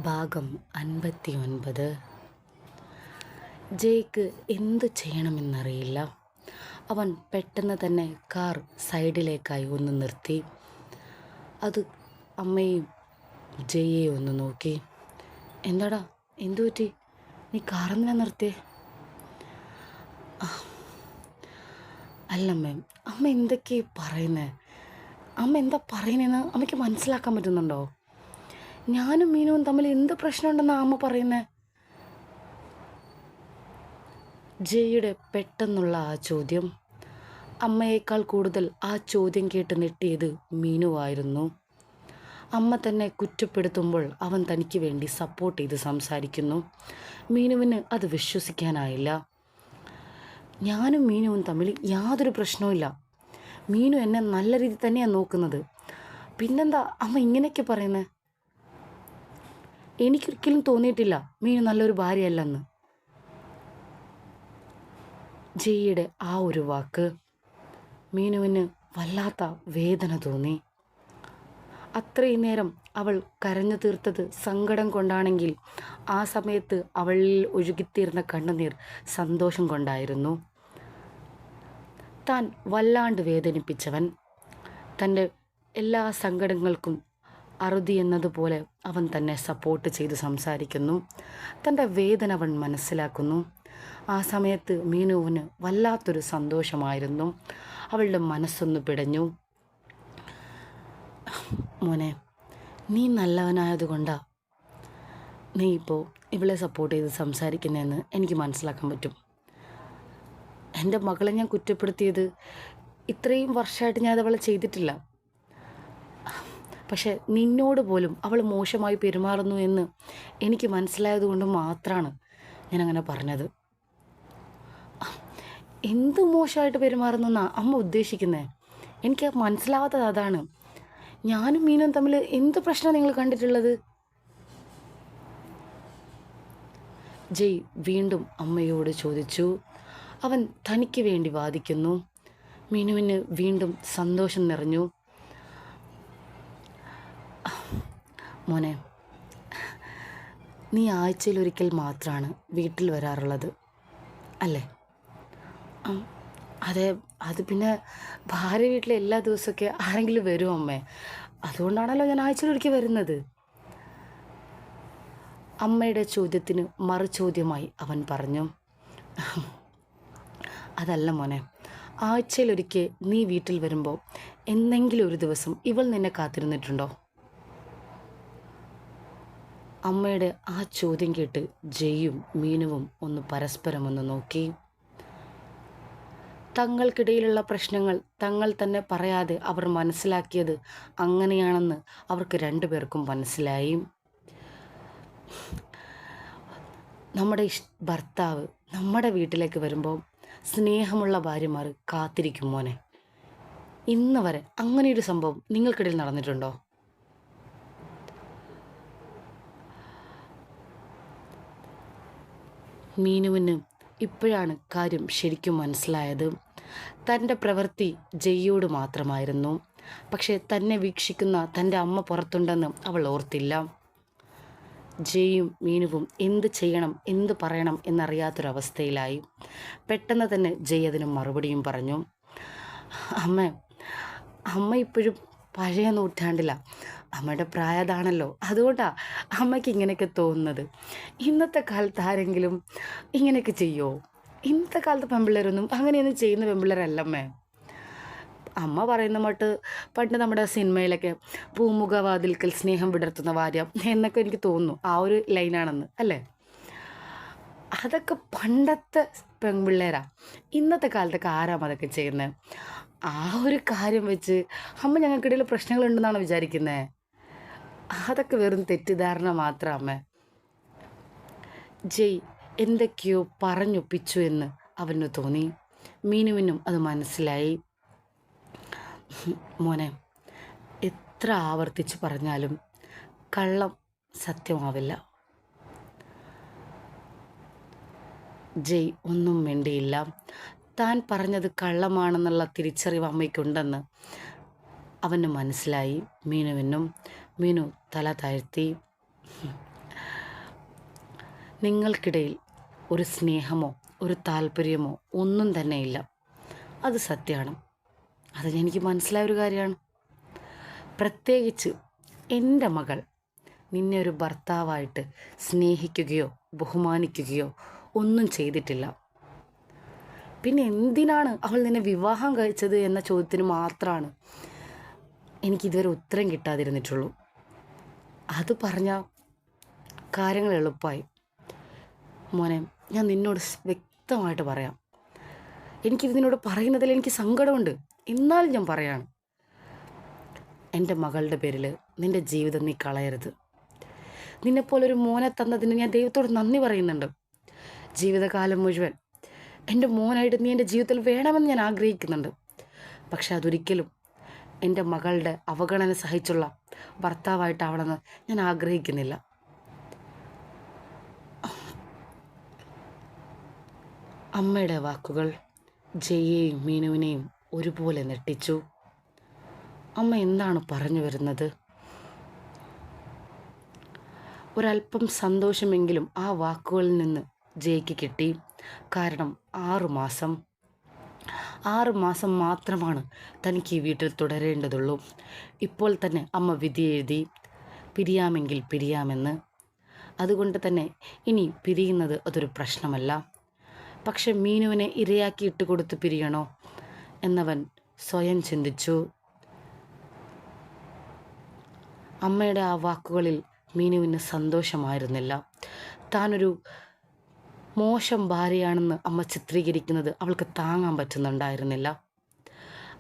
ഭാഗം 59. ജയ്ക്ക് എന്തു ചെയ്യണമെന്നറിയില്ല. അവൻ പെട്ടെന്ന് തന്നെ കാർ സൈഡിലേക്കായി ഒന്ന് നിർത്തി. അത് അമ്മയും ജയ്യെ ഒന്ന് നോക്കി. എന്താടാ, എന്തു പറ്റി? നീ കാറെന്തിനാ നിർത്തിയേ? അല്ലമ്മേ, അമ്മ എന്തൊക്കെയാ പറയുന്നേ? അമ്മ എന്താ പറയുന്നതെന്ന് അമ്മയ്ക്ക് മനസ്സിലാക്കാൻ പറ്റുന്നുണ്ടോ? ഞാനും മീനുവും തമ്മിൽ എന്ത് പ്രശ്നമുണ്ടെന്നാണ് അമ്മ പറയുന്നത്? ജയ്യുടെ പെട്ടെന്നുള്ള ആ ചോദ്യം, അമ്മയേക്കാൾ കൂടുതൽ ആ ചോദ്യം കേട്ട് നെട്ടിയത് മീനുവായിരുന്നു. അമ്മ തന്നെ കുറ്റപ്പെടുത്തുമ്പോൾ അവൻ തനിക്ക് വേണ്ടി സപ്പോർട്ട് ചെയ്ത് സംസാരിക്കുന്നു. മീനുവിന് അത് വിശ്വസിക്കാനായില്ല. ഞാനും മീനുവും തമ്മിൽ യാതൊരു പ്രശ്നവുമില്ല. മീനു എന്നെ നല്ല രീതിയിൽ തന്നെയാണ് നോക്കുന്നത്. പിന്നെന്താ അമ്മ ഇങ്ങനെയൊക്കെ പറയുന്നത്? എനിക്കൊരിക്കലും തോന്നിയിട്ടില്ല മീനു നല്ലൊരു ഭാര്യയല്ലെന്ന്. ജയ്യുടെ ആ ഒരു വാക്ക് മീനുവിന് വല്ലാത്ത വേദന തോന്നി. അത്രയും നേരം അവൾ കരഞ്ഞു തീർത്തത് സങ്കടം കൊണ്ടാണെങ്കിൽ ആ സമയത്ത് അവളിൽ ഒഴുകിത്തീർന്ന കണ്ണുനീർ സന്തോഷം കൊണ്ടായിരുന്നു. താൻ വല്ലാണ്ട് വേദനിപ്പിച്ചവൻ തൻ്റെ എല്ലാ സങ്കടങ്ങൾക്കും അറുതി എന്നതുപോലെ അവൻ തന്നെ സപ്പോർട്ട് ചെയ്ത് സംസാരിക്കുന്നു. തൻ്റെ വേദന അവൻ മനസ്സിലാക്കുന്നു. ആ സമയത്ത് മീനുവിന് വല്ലാത്തൊരു സന്തോഷമായിരുന്നു. അവളുടെ മനസ്സൊന്ന് പിടഞ്ഞു. മോനെ, നീ നല്ലവനായതുകൊണ്ടാ നീ ഇപ്പോൾ ഇവളെ സപ്പോർട്ട് ചെയ്ത് സംസാരിക്കുന്നതെന്ന് എനിക്ക് മനസ്സിലാക്കാൻ പറ്റും. എൻ്റെ മകളെ ഞാൻ കുറ്റപ്പെടുത്തിയത് ഇത്രയും വർഷമായിട്ട് ഞാൻ അതവളെ ചെയ്തിട്ടില്ല. പക്ഷെ നിന്നോട് പോലും അവൾ മോശമായി പെരുമാറുന്നു എന്ന് എനിക്ക് മനസ്സിലായതുകൊണ്ട് മാത്രമാണ് ഞാനങ്ങനെ പറഞ്ഞത്. എന്ത് മോശമായിട്ട് പെരുമാറുന്നു എന്നാണ് അമ്മ ഉദ്ദേശിക്കുന്നത്? എനിക്ക് മനസ്സിലാവാത്തത് അതാണ്. ഞാനും മീനും തമ്മിൽ എന്ത് പ്രശ്നമാണ് നിങ്ങൾ കണ്ടിട്ടുള്ളത്? ജയ് വീണ്ടും അമ്മയോട് ചോദിച്ചു. അവൻ തനിക്ക് വേണ്ടി വാദിക്കുന്നു. മീനുവിന് വീണ്ടും സന്തോഷം നിറഞ്ഞു. മോനെ, നീ ആഴ്ചയിലൊരിക്കൽ മാത്രമാണ് വീട്ടിൽ വരാറുള്ളത് അല്ലേ? അതെ, അത് പിന്നെ ഭാര്യ വീട്ടിൽ എല്ലാ ദിവസമൊക്കെ ആരെങ്കിലും വരും അമ്മേ. അതുകൊണ്ടാണല്ലോ ഞാൻ ആഴ്ചയിലൊരിക്കൽ വരുന്നത്. അമ്മയുടെ ചോദ്യത്തിന് മറുചോദ്യമായി അവൻ പറഞ്ഞു, അതല്ല മോനെ, ആഴ്ചയിലൊരിക്കൽ നീ വീട്ടിൽ വരുമ്പോൾ എന്തെങ്കിലും ഒരു ദിവസം ഇവൾ നിന്നെ കാത്തിരുന്നിട്ടുണ്ടോ? അമ്മയുടെ ആ ചോദ്യം കേട്ട് ജയ്യും മീനുവും ഒന്ന് പരസ്പരം ഒന്ന് നോക്കി. തങ്ങൾക്കിടയിലുള്ള പ്രശ്നങ്ങൾ തങ്ങൾ തന്നെ പറയാതെ അവർ മനസ്സിലാക്കിയത് അങ്ങനെയാണെന്ന് അവർക്ക് രണ്ടുപേർക്കും മനസ്സിലായി. നമ്മുടെ ഭർത്താവ് നമ്മുടെ വീട്ടിലേക്ക് വരുമ്പോൾ സ്നേഹമുള്ള ഭാര്യമാർ കാത്തിരിക്കും മോനെ. ഇന്ന് വരെ അങ്ങനെയൊരു സംഭവം നിങ്ങൾക്കിടയിൽ നടന്നിട്ടുണ്ടോ? മീനുവിന് ഇപ്പോഴാണ് കാര്യം ശരിക്കും മനസ്സിലായത്. തൻ്റെ പ്രവൃത്തി ജയ്യോട് മാത്രമായിരുന്നു. പക്ഷേ തന്നെ വീക്ഷിക്കുന്ന തൻ്റെ അമ്മ പുറത്തുണ്ടെന്ന് അവൾ ഓർത്തില്ല. ജയ്യും മീനുവും എന്ത് ചെയ്യണം എന്ത് പറയണം എന്നറിയാത്തൊരവസ്ഥയിലായി. പെട്ടെന്ന് തന്നെ ജയ് അതിന് മറുപടിയും പറഞ്ഞു. അമ്മ ഇപ്പോഴും പഴയ നൂറ്റാണ്ടില്ല. അമ്മയുടെ പ്രായതാണല്ലോ, അതുകൊണ്ടാണ് അമ്മയ്ക്ക് ഇങ്ങനെയൊക്കെ തോന്നുന്നത്. ഇന്നത്തെ കാലത്ത് ആരെങ്കിലും ഇങ്ങനെയൊക്കെ ചെയ്യുമോ? ഇന്നത്തെ കാലത്ത് പെൺപിള്ളേരൊന്നും അങ്ങനെയൊന്നും ചെയ്യുന്ന പെൺപിള്ളേരല്ലമ്മേ. അമ്മ പറയുന്ന മട്ട് പണ്ട് നമ്മുടെ സിനിമയിലൊക്കെ പൂമുഖവാതിൽക്കൽ സ്നേഹം വിടർത്തുന്ന ഭാര്യ എന്നൊക്കെ എനിക്ക് തോന്നുന്നു ആ ഒരു ലൈനാണെന്ന്, അല്ലേ? അതൊക്കെ പണ്ടത്തെ പെൺപിള്ളേരാ. ഇന്നത്തെ കാലത്തൊക്കെ ആരാം അതൊക്കെ ചെയ്യുന്നത്? ആ ഒരു കാര്യം വെച്ച് അമ്മ ഞങ്ങൾക്കിടയിൽ പ്രശ്നങ്ങളുണ്ടെന്നാണ് വിചാരിക്കുന്നത്? അതൊക്കെ വെറും തെറ്റിദ്ധാരണ മാത്രം അമ്മ. ജയ് എന്തൊക്കെയോ പറഞ്ഞൊപ്പിച്ചു എന്ന് അവന് തോന്നി. മീനുവിനും അത് മനസ്സിലായി. മോനെ, എത്ര ആവർത്തിച്ച് പറഞ്ഞാലും കള്ളം സത്യമാവില്ല. ജയ് ഒന്നും മിണ്ടിയില്ല. താൻ പറഞ്ഞത് കള്ളമാണെന്നുള്ള തിരിച്ചറിവ് അമ്മയ്ക്കുണ്ടെന്ന് അവന് മനസ്സിലായി. മീനുവിനും. മീനു തല താഴ്ത്തി. നിങ്ങൾക്കിടയിൽ ഒരു സ്നേഹമോ ഒരു താല്പര്യമോ ഒന്നും തന്നെയില്ല. അത് സത്യമാണ്. അത് എനിക്ക് മനസ്സിലായ ഒരു കാര്യമാണ്. പ്രത്യേകിച്ച് എൻ്റെ മകൾ നിന്നെ ഒരു ഭർത്താവായിട്ട് സ്നേഹിക്കുകയോ ബഹുമാനിക്കുകയോ ഒന്നും ചെയ്തിട്ടില്ല. പിന്നെ എന്തിനാണ് അവൾ നിന്നെ വിവാഹം കഴിച്ചത് എന്ന ചോദ്യത്തിന് മാത്രമാണ് എനിക്കിതുവരെ ഉത്തരം കിട്ടാതിരുന്നിട്ടുള്ളൂ. അത് പറഞ്ഞാൽ കാര്യങ്ങൾ എളുപ്പമായി. മോനെ, ഞാൻ നിന്നോട് വ്യക്തമായിട്ട് പറയാം. നിന്നോട് പറയുന്നതിൽ എനിക്ക് സങ്കടമുണ്ട്, എന്നാലും ഞാൻ പറയാണ്. എൻ്റെ മകളുടെ പേരിൽ നിൻ്റെ ജീവിതം നീ കളയരുത്. നിന്നെപ്പോലൊരു മോനെ തന്നതിന് ഞാൻ ദൈവത്തോട് നന്ദി പറയുന്നുണ്ട്. ജീവിതകാലം മുഴുവൻ എൻ്റെ മോനായിട്ട് നീ എൻ്റെ ജീവിതത്തിൽ വേണമെന്ന് ഞാൻ ആഗ്രഹിക്കുന്നുണ്ട്. പക്ഷെ അതൊരിക്കലും എൻ്റെ മകളുടെ അവഗണന സഹിച്ചുള്ള ഭർത്താവായിട്ടാവണമെന്ന് ഞാൻ ആഗ്രഹിക്കുന്നില്ല. അമ്മയുടെ വാക്കുകൾ ജയെയും മീനുവിനെയും ഒരുപോലെ നെട്ടിച്ചു. അമ്മ എന്താണ് പറഞ്ഞു വരുന്നത്? ഒരല്പം സന്തോഷമെങ്കിലും ആ വാക്കുകളിൽ നിന്ന് ജയ്ക്ക് കിട്ടി. കാരണം 6 മാസം മാത്രമാണ് തനിക്ക് ഈ വീട്ടിൽ തുടരേണ്ടതുള്ളൂ. ഇപ്പോൾ തന്നെ അമ്മ വിധി എഴുതി, പിരിയാമെങ്കിൽ പിരിയാമെന്ന്. അതുകൊണ്ട് തന്നെ ഇനി പിരിയുന്നത് അതൊരു പ്രശ്നമല്ല. പക്ഷെ മീനുവിനെ ഇരയാക്കി ഇട്ടുകൊടുത്ത് പിരിയണോ എന്നവൻ സ്വയം ചിന്തിച്ചു. അമ്മയുടെ ആ വാക്കുകളിൽ മീനുവിന് സന്തോഷമായിരുന്നില്ല. താനൊരു മോശം ഭാര്യയാണെന്ന് അമ്മ ചിത്രീകരിക്കുന്നത് അവൾക്ക് താങ്ങാൻ പറ്റുന്നുണ്ടായിരുന്നില്ല.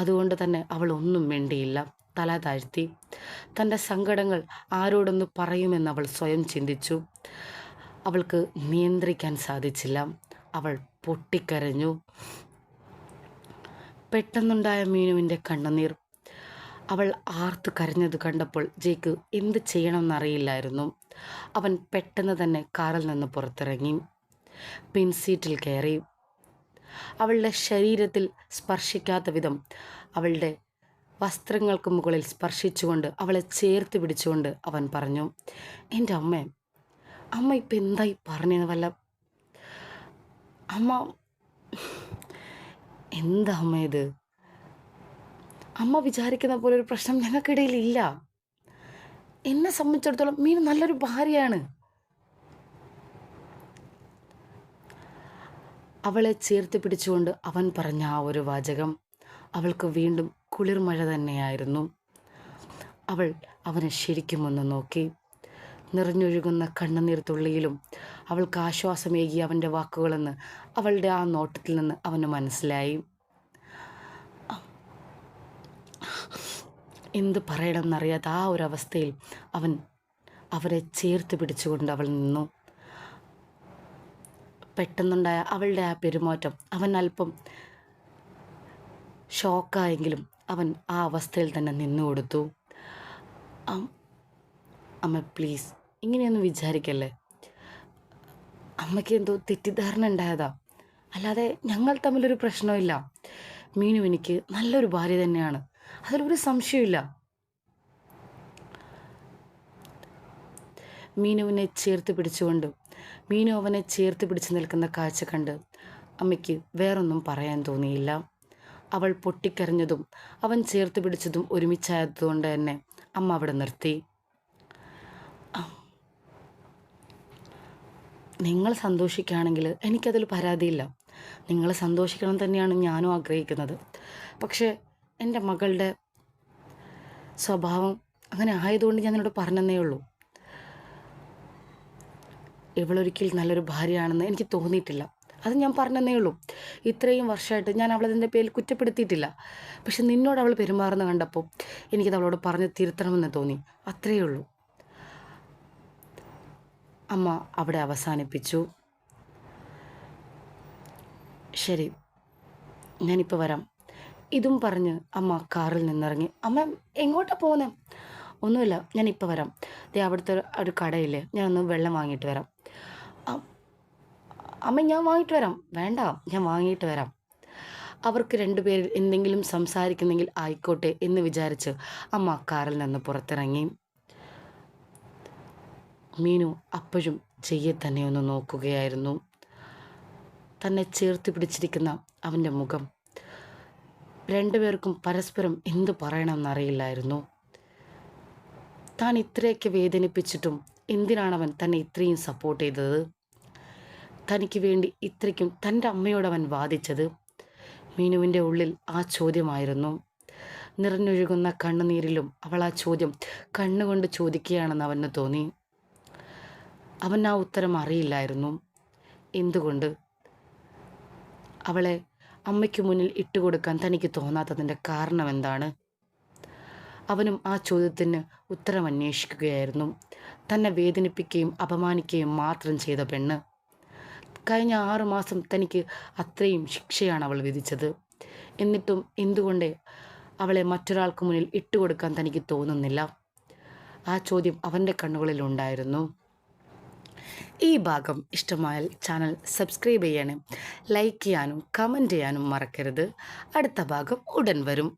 അതുകൊണ്ട് തന്നെ അവൾ ഒന്നും മിണ്ടിയില്ല, തല താഴ്ത്തി. തൻ്റെ സങ്കടങ്ങൾ ആരോടൊന്ന് പറയുമെന്ന് അവൾ സ്വയം ചിന്തിച്ചു. അവൾക്ക് നിയന്ത്രിക്കാൻ സാധിച്ചില്ല. അവൾ പൊട്ടിക്കരഞ്ഞു. പെട്ടെന്നുണ്ടായ മീനുവിൻ്റെ കണ്ണുനീർ അവൾ ആർത്തു കരഞ്ഞത് കണ്ടപ്പോൾ ജയ്ക്ക് എന്ത് ചെയ്യണമെന്നറിയില്ലായിരുന്നു. അവൻ പെട്ടെന്ന് തന്നെ കാറിൽ നിന്ന് പുറത്തിറങ്ങി, പിൻസീറ്റിൽ കയറി. അവളുടെ ശരീരത്തിൽ സ്പർശിക്കാത്ത വിധം അവളുടെ വസ്ത്രങ്ങൾക്ക് മുകളിൽ സ്പർശിച്ചുകൊണ്ട് അവളെ ചേർത്ത് പിടിച്ചുകൊണ്ട് അവൻ പറഞ്ഞു, എൻ്റെ അമ്മ ഇപ്പം എന്തായി പറഞ്ഞത്? വല്ല അമ്മ എന്താ അമ്മ ഇത്? അമ്മ വിചാരിക്കുന്ന പോലെ ഒരു പ്രശ്നം ഞങ്ങൾക്കിടയിൽ ഇല്ല. എന്നെ സംബന്ധിച്ചിടത്തോളം മീനു നല്ലൊരു ഭാര്യയാണ്. അവളെ ചേർത്ത് പിടിച്ചുകൊണ്ട് അവൻ പറഞ്ഞ ആ ഒരു വാചകം അവൾക്ക് വീണ്ടും കുളിർമഴ തന്നെയായിരുന്നു. അവൾ അവനെ ശരിക്കും ഒന്ന് നോക്കി. നിറഞ്ഞൊഴുകുന്ന കണ്ണുനീർ തുള്ളിയിലും അവൾക്ക് ആശ്വാസമേകി അവൻ്റെ വാക്കുകളെന്ന് അവളുടെ ആ നോട്ടത്തിൽ നിന്ന് അവന് മനസ്സിലായി. എന്ത് പറയണമെന്നറിയാത്ത ആ ഒരു അവസ്ഥയിൽ അവരെ ചേർത്ത് പിടിച്ചുകൊണ്ട് അവൾ നിന്നു. പെട്ടെന്നുണ്ടായ അവളുടെ ആ പെരുമാറ്റം അവൻ അല്പം ഷോക്കായെങ്കിലും അവൻ ആ അവസ്ഥയിൽ തന്നെ നിന്നു കൊടുത്തു. അമ്മ പ്ലീസ്, ഇങ്ങനെയൊന്നും വിചാരിക്കല്ലേ. അമ്മയ്ക്ക് എന്തോ തെറ്റിദ്ധാരണ ഉണ്ടായതാ, അല്ലാതെ ഞങ്ങൾ തമ്മിലൊരു പ്രശ്നമില്ല. മീനു എനിക്ക് നല്ലൊരു ഭാര്യ തന്നെയാണ്, അതിലൊരു സംശയമില്ല. മീനു അവനെ ചേർത്ത് പിടിച്ചു നിൽക്കുന്ന കാഴ്ച കണ്ട് അമ്മയ്ക്ക് വേറൊന്നും പറയാൻ തോന്നിയില്ല. അവൾ പൊട്ടിക്കരഞ്ഞതും അവൻ ചേർത്ത് പിടിച്ചതും ഒരുമിച്ചായതുകൊണ്ട് തന്നെ അമ്മ അവിടെ നിർത്തി. നിങ്ങൾ സന്തോഷിക്കുകയാണെങ്കിൽ എനിക്കതിൽ പരാതിയില്ല. നിങ്ങൾ സന്തോഷിക്കണം തന്നെയാണ് ഞാനും ആഗ്രഹിക്കുന്നത്. പക്ഷേ എൻ്റെ മകളുടെ സ്വഭാവം അങ്ങനെ ആയതുകൊണ്ട് ഞാൻ എന്നോട് പറഞ്ഞതേ ഉള്ളൂ. ഇവളൊരിക്കൽ നല്ലൊരു ഭാര്യയാണെന്ന് എനിക്ക് തോന്നിയിട്ടില്ല, അത് ഞാൻ പറഞ്ഞതേ ഉള്ളൂ. ഇത്രയും വർഷമായിട്ട് ഞാൻ അവളതിൻ്റെ പേരിൽ കുറ്റപ്പെടുത്തിയിട്ടില്ല. പക്ഷെ നിന്നോട് അവൾ പെരുമാറുന്ന കണ്ടപ്പോൾ എനിക്കത് അവളോട് പറഞ്ഞ് തിരുത്തണമെന്ന് തോന്നി, അത്രയേ ഉള്ളൂ. അമ്മ അവിടെ അവസാനിപ്പിച്ചു. ശരി, ഞാനിപ്പോൾ വരാം. ഇതും പറഞ്ഞ് അമ്മ കാറിൽ നിന്നിറങ്ങി. അമ്മ എങ്ങോട്ടാണ് പോകുന്നത്? ഒന്നുമില്ല, ഞാനിപ്പോൾ വരാം. അവിടുത്തെ ഒരു കടയില്ലേ, ഞാനൊന്ന് വെള്ളം വാങ്ങിയിട്ട് വരാം. അമ്മ ഞാൻ വാങ്ങിയിട്ട് വരാം. വേണ്ട, ഞാൻ വാങ്ങിയിട്ട് വരാം. അവർക്ക് രണ്ടുപേരിൽ എന്തെങ്കിലും സംസാരിക്കുന്നെങ്കിൽ ആയിക്കോട്ടെ എന്ന് വിചാരിച്ച് അമ്മ കാറിൽ നിന്ന് പുറത്തിറങ്ങി. മീനു അപ്പോഴും ചെയ്യെ തന്നെ ഒന്ന് നോക്കുകയായിരുന്നു. തന്നെ ചേർത്ത് പിടിച്ചിരിക്കുന്ന അവൻ്റെ മുഖം. രണ്ടുപേർക്കും പരസ്പരം എന്തു പറയണമെന്നറിയില്ലായിരുന്നു. താൻ ഇത്രയൊക്കെ വേദനിപ്പിച്ചിട്ടും എന്തിനാണവൻ തന്നെ ഇത്രയും സപ്പോർട്ട് ചെയ്തത്? തനിക്ക് വേണ്ടി ഇത്രയ്ക്കും തൻ്റെ അമ്മയോടവൻ വാദിച്ചത്? മീനുവിൻ്റെ ഉള്ളിൽ ആ ചോദ്യമായിരുന്നു. നിറഞ്ഞൊഴുകുന്ന കണ്ണുനീരിലും അവൾ ആ ചോദ്യം കണ്ണുകൊണ്ട് ചോദിക്കുകയാണെന്ന് അവന് തോന്നി. അവൻ ആ ഉത്തരം അറിയില്ലായിരുന്നു. എന്തുകൊണ്ട് അവളെ അമ്മയ്ക്ക് മുന്നിൽ ഇട്ടുകൊടുക്കാൻ തനിക്ക് തോന്നാത്തതിൻ്റെ കാരണം എന്താണ്? അവനും ആ ചോദ്യത്തിന് ഉത്തരം അന്വേഷിക്കുകയായിരുന്നു. തന്നെ വേദനിപ്പിക്കുകയും അപമാനിക്കുകയും മാത്രം ചെയ്ത പെണ്ണ്. കഴിഞ്ഞ 6 മാസം തനിക്ക് അത്രയും ശിക്ഷയാണ് അവൾ വിധിച്ചത്. എന്നിട്ടും എന്തുകൊണ്ട് അവളെ മറ്റൊരാൾക്ക് മുന്നിൽ ഇട്ടുകൊടുക്കാൻ തനിക്ക് തോന്നുന്നില്ല? ആ ചോദ്യം അവൻ്റെ കണ്ണുകളിലുണ്ടായിരുന്നു. ഈ ഭാഗം ഇഷ്ടമായാൽ ചാനൽ സബ്സ്ക്രൈബ് ചെയ്യാനും ലൈക്ക് ചെയ്യാനും കമൻറ്റ് ചെയ്യാനും മറക്കരുത്. അടുത്ത ഭാഗം ഉടൻ വരും.